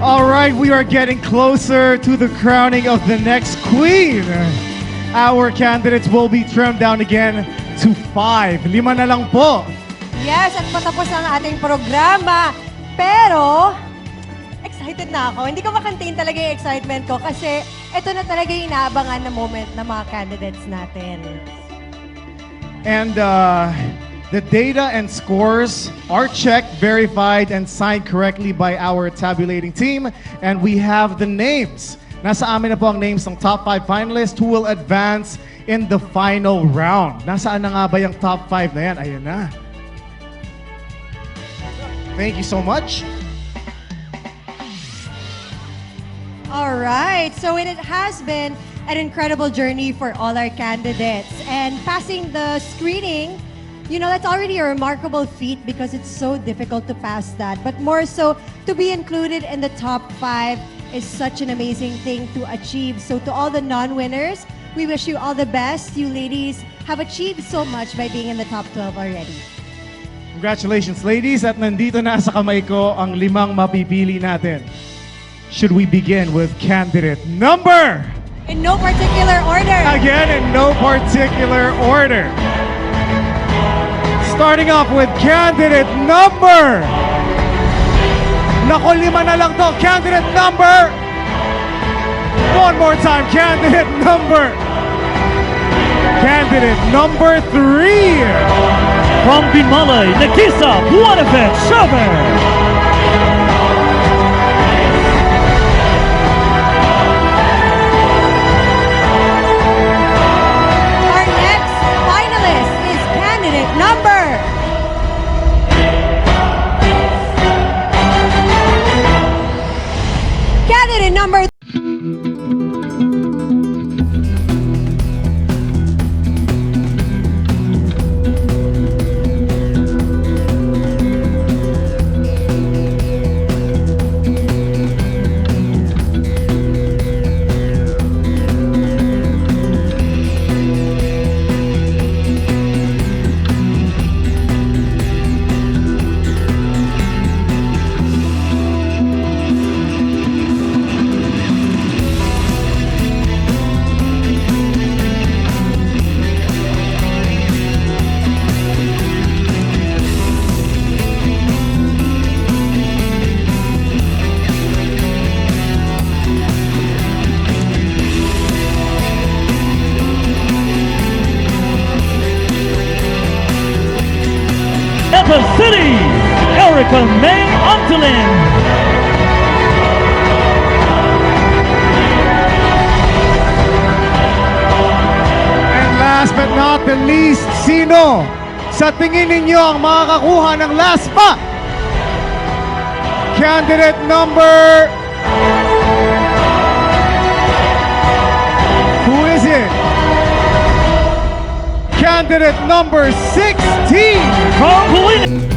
All right, we are getting closer to the crowning of the next queen. Our candidates will be trimmed down again to 5. 5 na lang po. Yes, at patapos ang ating programa. Pero, excited na ako. Hindi ko makantain talaga yung excitement ko kasi ito na talaga yung inaabangan na moment ng mga candidates natin. And the data and scores are checked, verified, and signed correctly by our tabulating team. And we have the names. Nasa amin na po ang names ng top 5 finalists who will advance in the final round. Nasaan na nga ba yung top 5 na yan? Ayan na. Thank you so much. All right, so it has been an incredible journey for all our candidates. And passing the screening, you know, that's already a remarkable feat because it's so difficult to pass that. But more so, to be included in the top 5 is such an amazing thing to achieve. So to all the non-winners, we wish you all the best. You ladies have achieved so much by being in the top 12 already. Congratulations, ladies. At nandito na sa kamay ko ang 5 mapipili natin. Should we begin with candidate number? In no particular order. Again, in no particular order. Starting off with candidate number. Nako, 5 na lang to. Candidate number. One more time. Candidate number. Candidate number 3. From Binmaley, Nikhisa, Buenafe, Cheveh. Our next finalist is candidate number. Candidate number. City, Antolin. And last but not the least, sino sa tingin ninyo ang makakakuha ng last spot? Candidate number... Who is it? Candidate number 16. From Bolinao.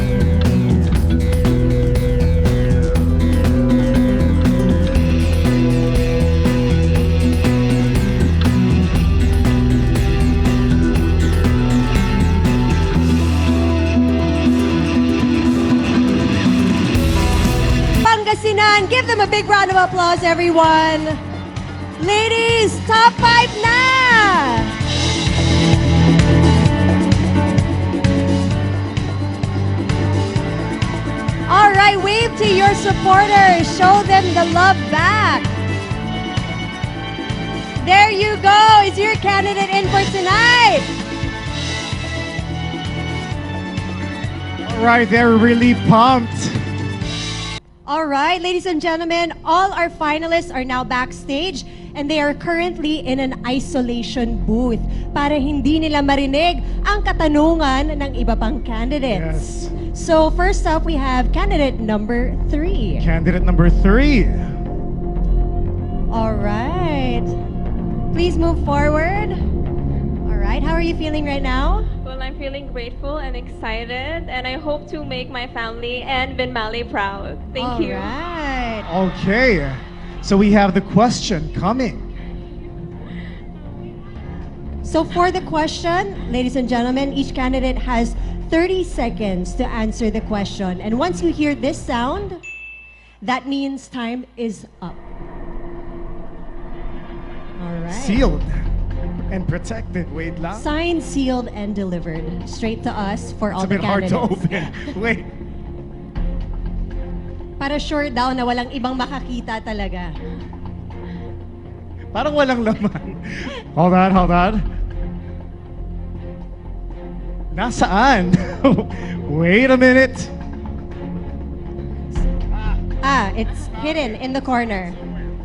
Pangasinan, give them a big round of applause, everyone. Ladies, top 5 na! All right, wave to your supporters. Show them the love back. There you go. Is your candidate in for tonight? All right, they're really pumped. All right, ladies and gentlemen, all our finalists are now backstage and they are currently in an isolation booth para hindi nila marinig ang katanungan ng iba pang candidates. Yes. So first up, we have candidate number 3. Candidate number 3. All right. Please move forward. All right, how are you feeling right now? Well, I'm feeling grateful and excited, and I hope to make my family and Binmaley proud. Thank you. All right. Okay, so we have the question coming. So for the question, ladies and gentlemen, each candidate has 30 seconds to answer the question. And once you hear this sound, That means time is up. All right. Sealed and protected. Wait lang. Signed, sealed, and delivered straight to us for It's all a bit the hard candidates. to open. Wait. Para sure daw na walang ibang makakita talaga. Parang walang laman. Hold on. Nasaan? Wait a minute. It's hidden in the corner.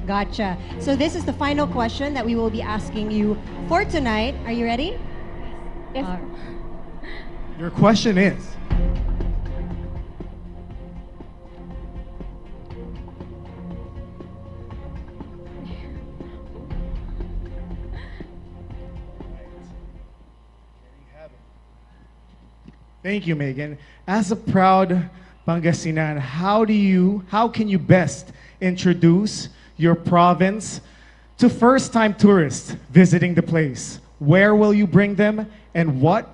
Gotcha. So this is the final question that we will be asking you for tonight. Are you ready? Yes. Your question is, thank you, Megan. As a proud Pangasinan, how can you best introduce your province to first-time tourists visiting the place? Where will you bring them, and what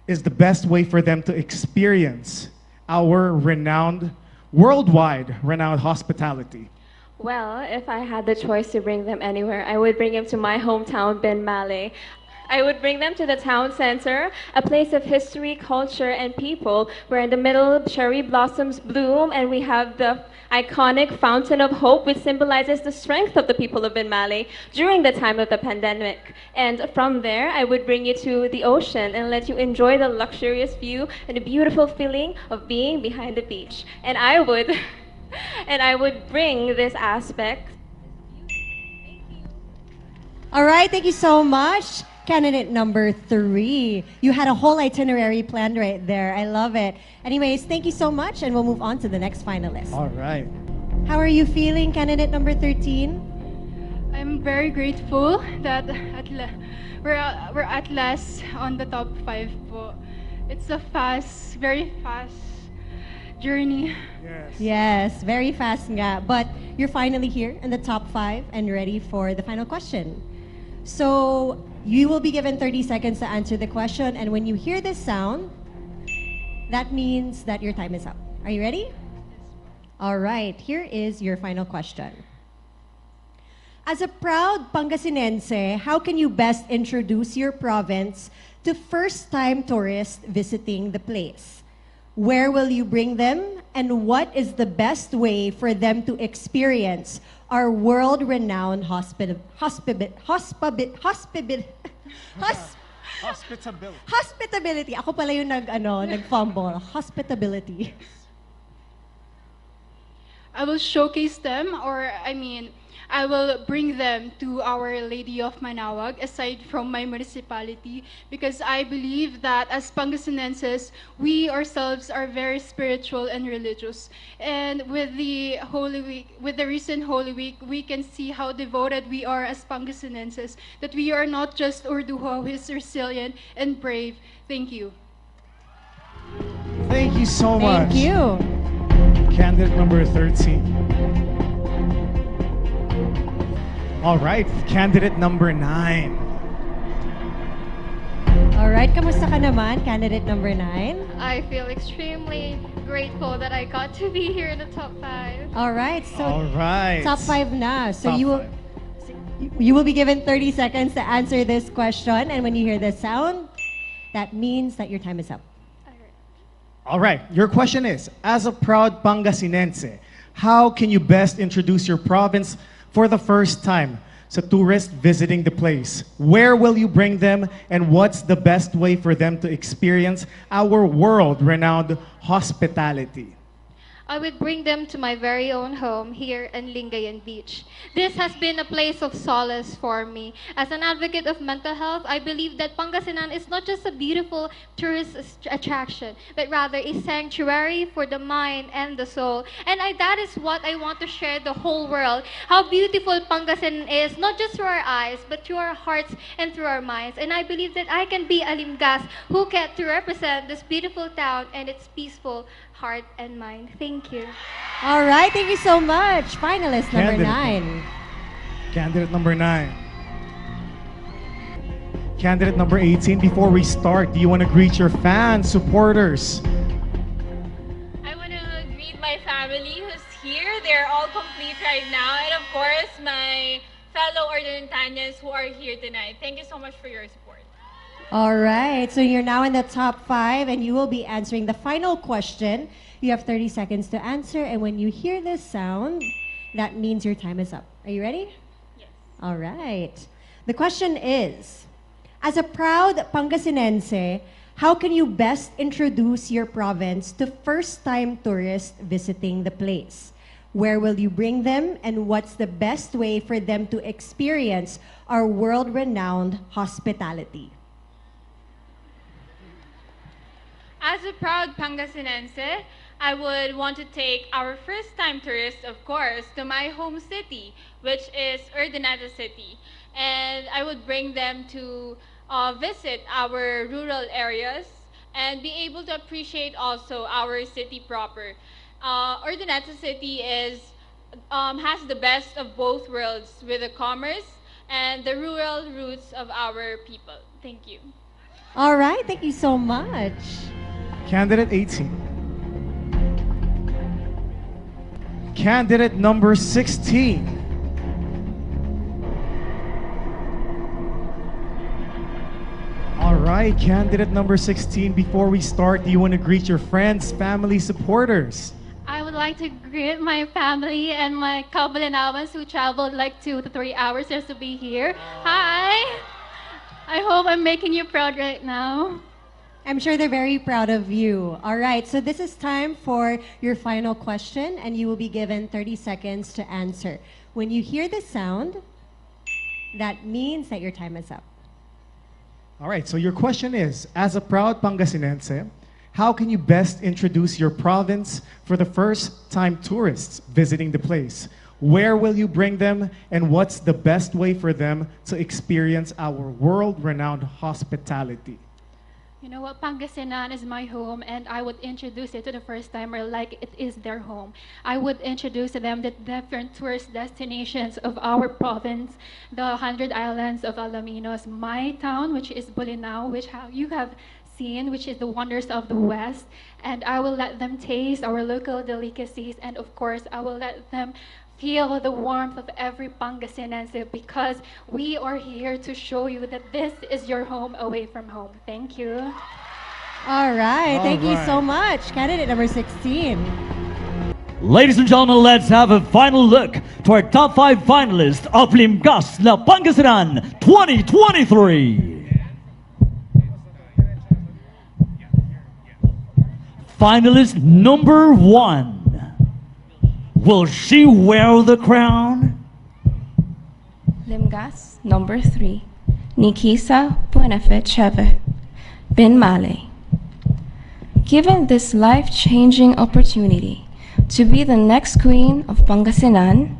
is the best way for them to experience our worldwide renowned hospitality? Well, if I had the choice to bring them anywhere, I would bring them to my hometown, Binmaley. I would bring them to the town center, a place of history, culture, and people, where in the middle cherry blossoms bloom, and we have the iconic Fountain of Hope, which symbolizes the strength of the people of Binmaley during the time of the pandemic. And from there, I would bring you to the ocean and let you enjoy the luxurious view and the beautiful feeling of being behind the beach. And I would, and I would bring this aspect. All right, thank you so much. Candidate number 3. You had a whole itinerary planned right there. I love it. Anyways, thank you so much, and we'll move on to the next finalist. All right. How are you feeling, candidate number 13? I'm very grateful that we're at last on the top 5 po. It's a very fast journey. Yes. Yes, very fast nga. But you're finally here in the top 5 and ready for the final question. So you will be given 30 seconds to answer the question, and when you hear this sound, that means that your time is up. Are you ready? All right, here is your final question. As a proud Pangasinense, how can you best introduce your province to first-time tourists visiting the place? Where will you bring them, and what is the best way for them to experience our world-renowned hospitality? Ako pala yung nag-fumble. Hospitability. I will showcase them, I will bring them to Our Lady of Manaoag, aside from my municipality, because I believe that as Pangasinenses, we ourselves are very spiritual and religious. And with the recent Holy Week, we can see how devoted we are as Pangasinenses, that we are not just Urduho who is resilient and brave. Thank you. Thank you so much. Thank you. Candidate number 13. All right, candidate number 9. All right, kamusta ka naman, candidate number 9? I feel extremely grateful that I got to be here in the top 5. All right, so All right. top 5 na. So Top you will be given 30 seconds to answer this question, and when you hear the sound, that means that your time is up. All right, your question is, as a proud Pangasinense, how can you best introduce your province for the first time to tourists visiting the place? Where will you bring them, and what's the best way for them to experience our world-renowned hospitality? I would bring them to my very own home here in Lingayen Beach. This has been a place of solace for me. As an advocate of mental health, I believe that Pangasinan is not just a beautiful tourist attraction, but rather a sanctuary for the mind and the soul. And that is what I want to share the whole world, how beautiful Pangasinan is, not just through our eyes, but through our hearts and through our minds. And I believe that I can be a Limgas who get to represent this beautiful town and its peaceful heart and mind. Thank you. All right, thank you so much. Finalist number Candidate. 9. Candidate number 9. Candidate number 18, before we start, do you want to greet your fans, supporters? I want to greet my family who's here. They're all complete right now. And of course, my fellow Urdanetanians who are here tonight. Thank you so much for your support. All right, so you're now in the top 5 and you will be answering the final question. You have 30 seconds to answer, and when you hear this sound, that means your time is up. Are you ready? Yes. All right. The question is, as a proud Pangasinense, how can you best introduce your province to first-time tourists visiting the place? Where will you bring them, and what's the best way for them to experience our world-renowned hospitality? As a proud Pangasinense, I would want to take our first-time tourists, of course, to my home city, which is Urdaneta City. And I would bring them to visit our rural areas and be able to appreciate also our city proper. Urdaneta City has the best of both worlds with the commerce and the rural roots of our people. Thank you. All right, thank you so much. Candidate 18. Candidate number 16. All right, candidate number 16, before we start, do you want to greet your friends, family, supporters? I would like to greet my family and my Bolinawans who traveled like 2 to 3 hours just to be here. Hi! I hope I'm making you proud right now. I'm sure they're very proud of you. All right, so this is time for your final question, and you will be given 30 seconds to answer. When you hear the sound, that means that your time is up. All right, so your question is, as a proud Pangasinense, how can you best introduce your province for the first-time tourists visiting the place? Where will you bring them, and what's the best way for them to experience our world-renowned hospitality? You know what, Pangasinan is my home, and I would introduce it to the first timer like it is their home. I would introduce to them the different tourist destinations of our province, the 100 Islands of Alaminos, my town, which is Bolinao, which you have seen, which is the wonders of the West, and I will let them taste our local delicacies, and of course, I will let them feel the warmth of every Pangasinense, because we are here to show you that this is your home away from home. Thank you. All right, thank you so right. much. Candidate number 16. Ladies and gentlemen, let's have a final look to our top 5 finalists of Limgas na Pangasinan 2023. Finalist number 1. Will she wear the crown? Limgas, number 3. Nikhisa, Buenafe, Cheveh, Binmaley. Given this life-changing opportunity to be the next queen of Pangasinan,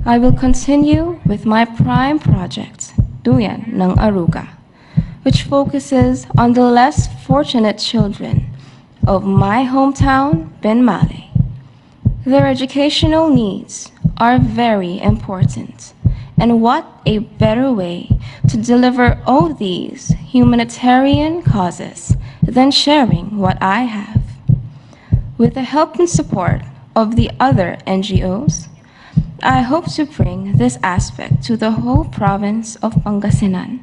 I will continue with my prime project, Duyan ng Aruga, which focuses on the less fortunate children of my hometown, Binmaley. Their educational needs are very important, and what a better way to deliver all these humanitarian causes than sharing what I have. With the help and support of the other NGOs, I hope to bring this aspect to the whole province of Pangasinan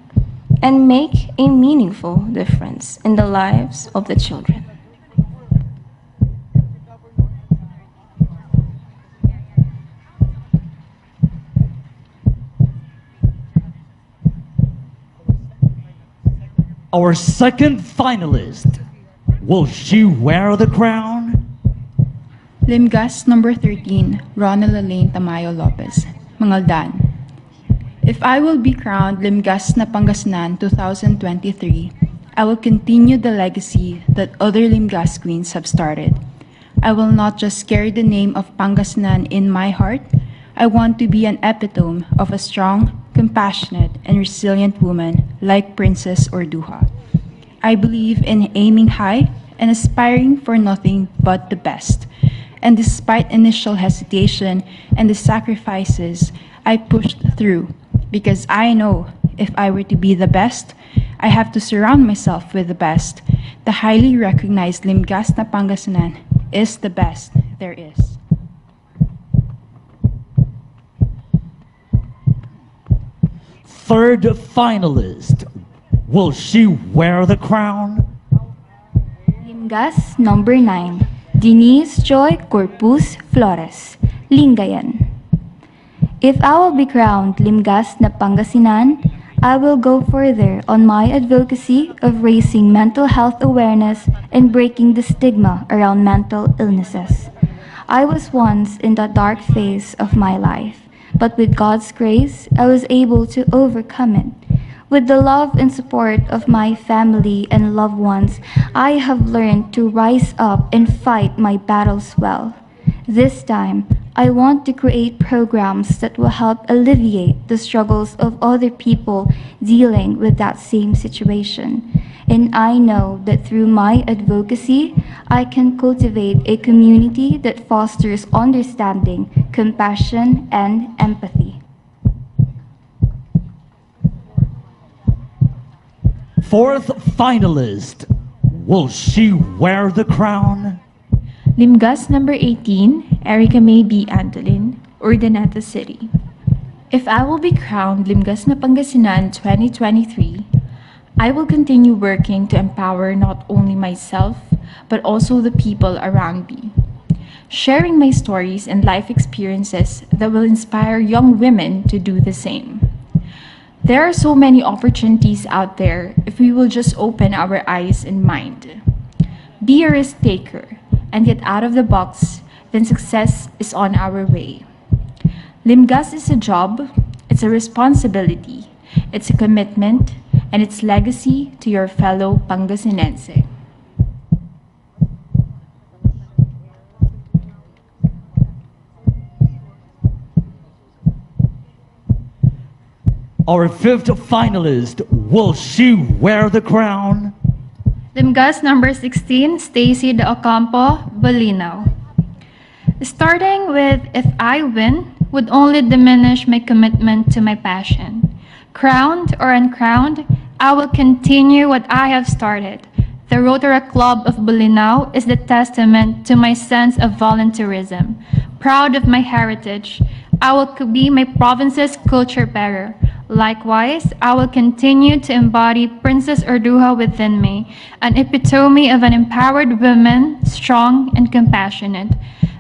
and make a meaningful difference in the lives of the children. Our second finalist. Will she wear the crown? Limgas, number 13, Rona, Lalaine, Tamayo, Lopez, Mangaldan. If I will be crowned Limgas na Pangasinan 2023, I will continue the legacy that other Limgas queens have started. I will not just carry the name of Pangasinan in my heart. I want to be an epitome of a strong, compassionate, and resilient woman like Princess Orduha. I believe in aiming high and aspiring for nothing but the best. And despite initial hesitation and the sacrifices, I pushed through because I know if I were to be the best, I have to surround myself with the best. The highly recognized Limgas na Pangasinan is the best there is. Third finalist. Will she wear the crown? Limgas number 9, Denise Joy Corpus Flores, Lingayen. If I will be crowned Limgas na Pangasinan, I will go further on my advocacy of raising mental health awareness and breaking the stigma around mental illnesses. I was once in that dark phase of my life, but with God's grace, I was able to overcome it. With the love and support of my family and loved ones, I have learned to rise up and fight my battles well. This time, I want to create programs that will help alleviate the struggles of other people dealing with that same situation. And I know that through my advocacy, I can cultivate a community that fosters understanding, compassion, and empathy. Fourth finalist. Will she wear the crown? Limgas number 18, Erica May B. Antolin, Urdaneta City. If I will be crowned Limgas na Pangasinan 2023, I will continue working to empower not only myself, but also the people around me. Sharing my stories and life experiences that will inspire young women to do the same. There are so many opportunities out there if we will just open our eyes and mind. Be a risk taker and get out of the box, then success is on our way. Limgas is a job, it's a responsibility, it's a commitment, and it's legacy to your fellow Pangasinense. Our fifth finalist. Will she wear the crown? Limgas number 16, Stacey de Ocampo, Bolinao. Starting with if I win would only diminish my commitment to my passion. Crowned or uncrowned, I will continue what I have started. The Rotary Club of Bolinao is the testament to my sense of volunteerism. Proud of my heritage, I will be my province's culture bearer. Likewise, I will continue to embody Princess Urduja within me, an epitome of an empowered woman, strong and compassionate.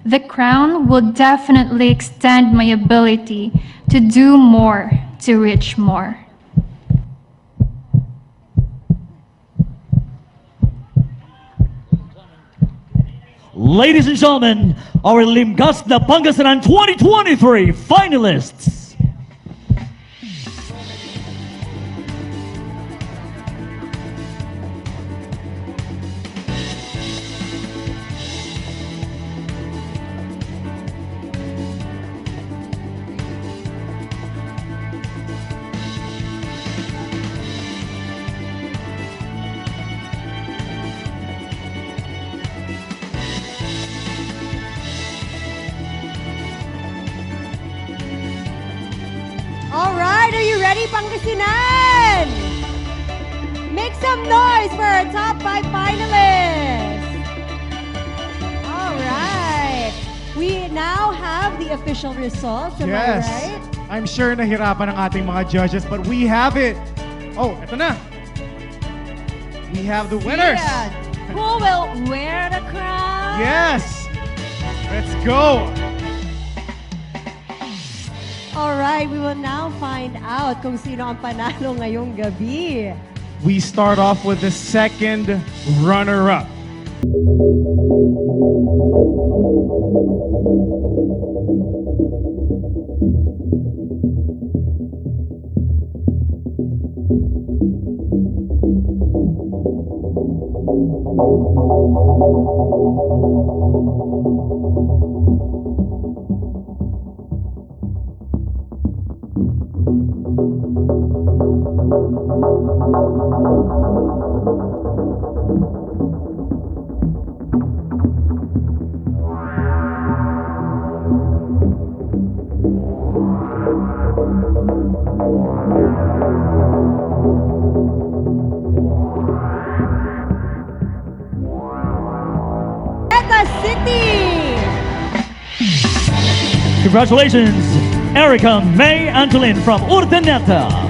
The crown will definitely extend my ability to do more, to reach more. Ladies and gentlemen, our Limgas na Pangasinan 2023 finalists. All right, are you ready, Pangasinan? Make some noise for our top 5 finalists. All right. We now have the official results, am I Yes. right? I'm sure nahirapan ang ating mga judges, but we have it. Oh, eto na. We have the winners. Yeah. Who will wear the crown? Yes. Let's go. All right, we will now find out kung sino ang panalo ngayong gabi. We start off with the second runner-up. City! Congratulations, Erica May Antolin from Urdaneta.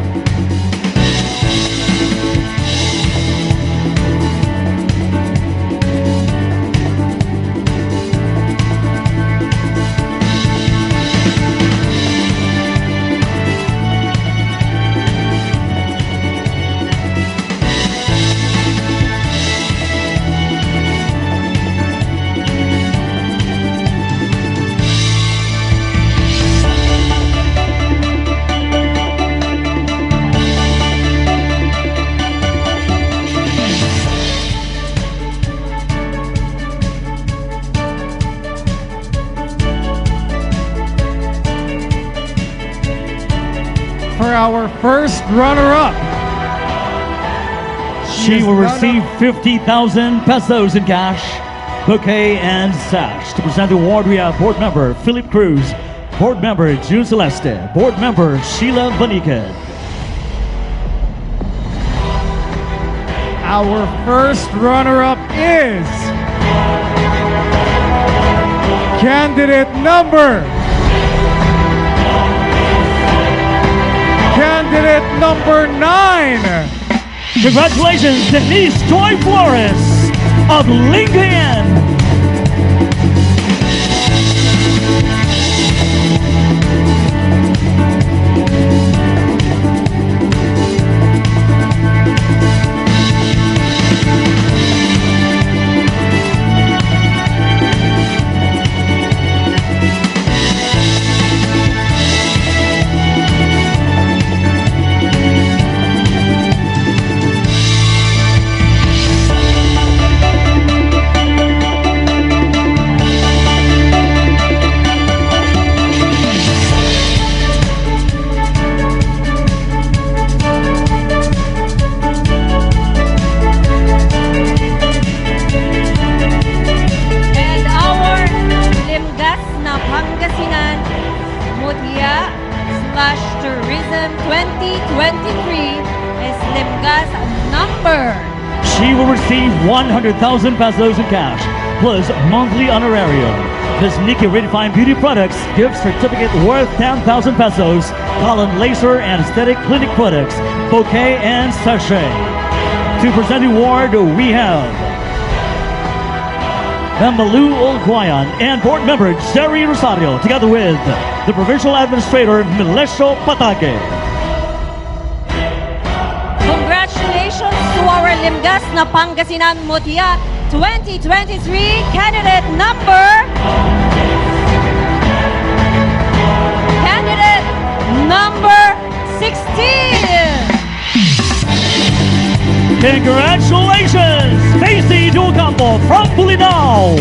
For our first runner-up, She will receive 50,000 pesos in cash, bouquet, and sash. To present the award, we have Board Member Philip Cruz, Board Member June Celeste, Board Member Sheila Vanica. our first runner-up is candidate number 9. Congratulations, Denise Joy Flores of Lingayen. Tourism 2023 is Limgas number. She will receive 100,000 pesos in cash, plus monthly honorarium. Ms. Nikki Redefined Beauty Products gift certificate worth 10,000 pesos, colon laser and aesthetic clinic products, bouquet and sachet. To present the award, we have Binmaley Olguayan and board member Jerry Rosario, together with the provincial administrator Milesio Patage. Congratulations to our Limgas na Pangasinan-Mutya 2023 candidate number number 16. Congratulations, Stacey Ocampo from Bolinao.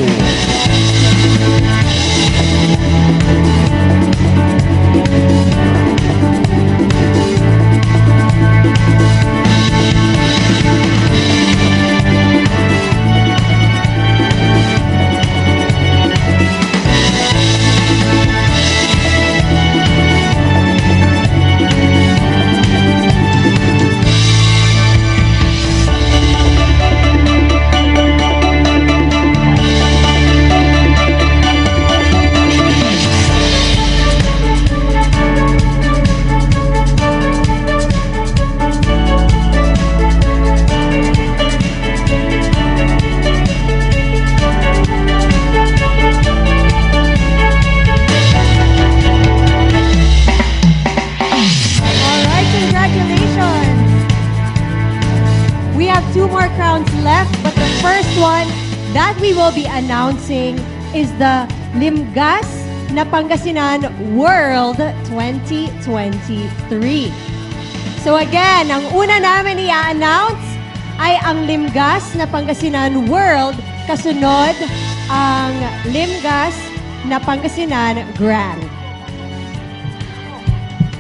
That we will be announcing is the Limgas na Pangasinan-World 2023. So again, ang una namin i-announce ay ang Limgas na Pangasinan-World, kasunod ang Limgas na Pangasinan-Grand.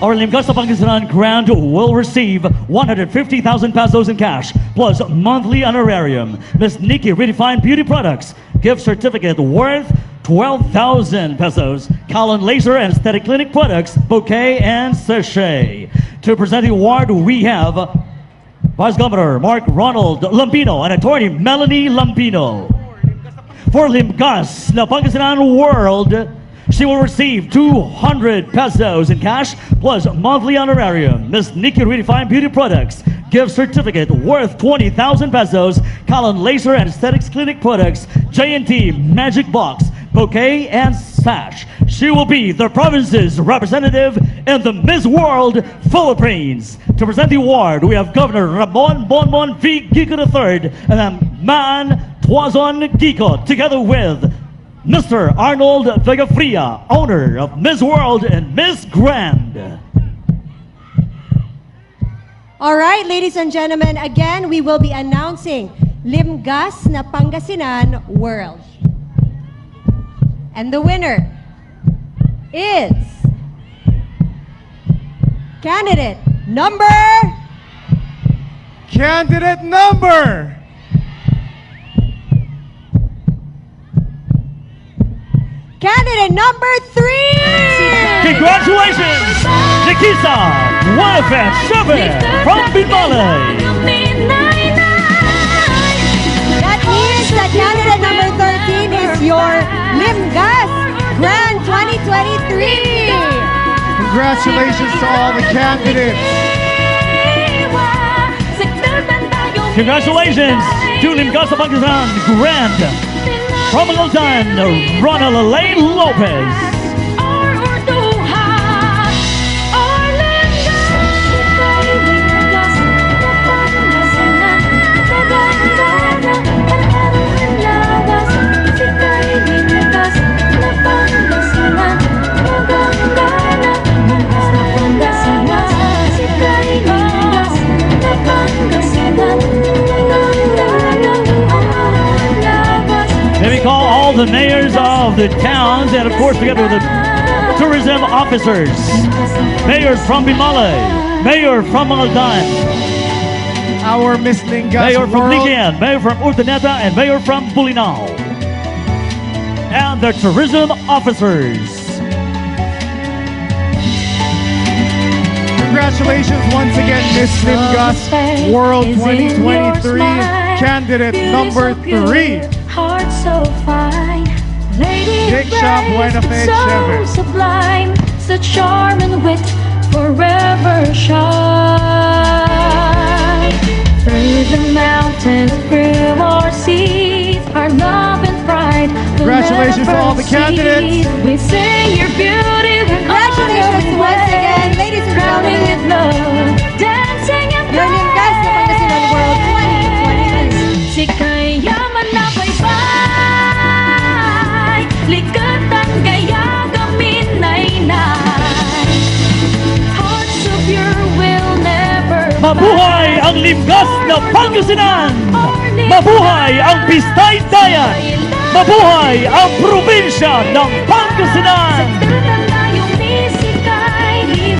Our Limgas na Pangasinan-Grand will receive 150,000 pesos in cash, plus monthly honorarium. Ms. Nikki Redefined Beauty Products gift certificate worth 12,000 pesos, colon laser and aesthetic clinic products, bouquet and sachet. To present the award, we have Vice Governor Mark Ronald Lambino and Attorney Melanie Lambino. For Limgas na Pangasinan-World, She will receive 200 pesos in cash plus monthly honorarium. Miss Nikki Redefined Beauty Products gift certificate worth 20,000 pesos. Calon Laser and Aesthetics Clinic Products, J&T Magic Box, Bouquet and Sash. She will be the province's representative in the Miss World Philippines. To present the award, we have Governor Ramon Bonbon V. Gico III and Man Tuazon Gico, together with Mr. Arnold Vegafria, owner of Miss World and Miss Grand. All right, ladies and gentlemen, again, we will be announcing Limgas na Pangasinan-World. And the winner is candidate number Candidate number Candidate number 3! Congratulations, Nikhisa, Buenafe, Cheveh from Binmaley. That means that candidate number 13 is your Limgas Grand 2023. Congratulations to all the candidates. Congratulations to Limgas na Pangasinan Grand from Mangaldan, Rona, Lalaine, Lopez. Let me call all the mayors of the towns and of course together with the tourism officers. Mayors from Binmaley, Mayor from Mangaldan, Our Miss Limgas Mayor from World. Lingayen, Mayor from Urdaneta, and Mayor from Bolinao. And the tourism officers. Congratulations once again, Miss Limgas World 2023, candidate number 3. Heart so fine, lady Nikhisa, Buenafe, so Cheveh. sublime, such charm and wit forever shine. Through the mountains, through our seas, our love and pride. Congratulations to all the candidates. We sing your beauty. Congratulations once again, ladies and Crowning gentlemen. with love, dancing and Your Limgas na Pangasinan-World 2023. si kayaman na baybay, likatan kaya gaminaynay. Hearts of pure will never Mabuhay ang Limgas na Pangasinan! Mabuhay ang Pistay Dayan! Mabuhay ang probinsya ng Pangasinan!